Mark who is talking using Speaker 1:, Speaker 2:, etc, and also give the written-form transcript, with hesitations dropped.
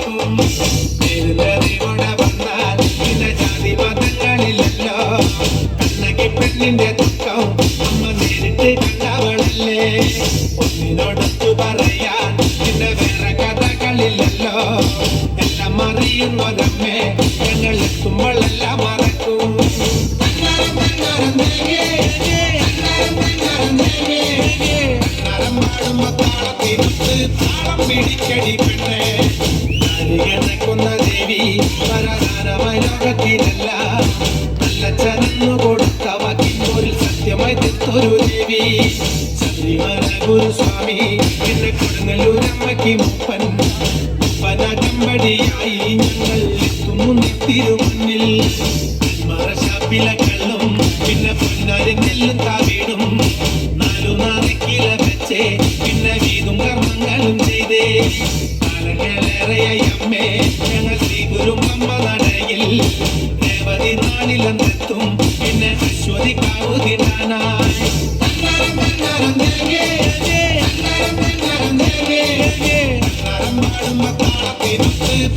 Speaker 1: മറക്കും. പെരുന്നറിവോടെ വന്നാൽ പിന്നെ ജാതി മതങ്ങളില്ലല്ലോ. കണ്ണകി പെണ്ണിന്റെ ദുഃഖം അമ്മ നേരിട്ട് കണ്ടവളല്ലേ. ഒന്നിനോടൊത്തു പറയാൻ പിന്നെ വേറെ കഥകളില്ലല്ലോ. എല്ലാം അറിയുന്നൊരമ്മേ ഞങ്ങൾ എത്തുമ്പോഴെല്ലാം മറക്കും. താളം പിടിക്കടി പെണ്ണേ. ക്കുന്ന ദേവി പരധാരമായ ലോകത്തിനല്ല. നല്ല ചരന്നു കൊടുത്ത വാക്കിപ്പോരിൽ സത്യമായി തെത്തൊരു ദേവി. ശബരിമല ഗുരുസ്വാമി എന്നെ കൊടുങ്ങല്ലൂരമ്മയ്ക്ക് മുപ്പൻ. മുപ്പനകമ്പടിയായി ഞങ്ങൾ എത്തുന്നു തിരുമുന്നിൽ. മറശാപ്പിലക്കള്ളും പിന്നെ പൊന്നാരും നെല്ലും താവീടും. 4 നാളിക്കില വെച്ചേ പിന്നെ വീതും കർമ്മങ്ങളും ചെയ്തേ. കാലങ്ങളേറെയമ്മേ ഞങ്ങൾ ശ്രീ ഗുരുമമ്മ നടയിൽ. രേവതി നാളിലെത്തും പിന്നെ അശ്വതി കാവുകിടാനായി.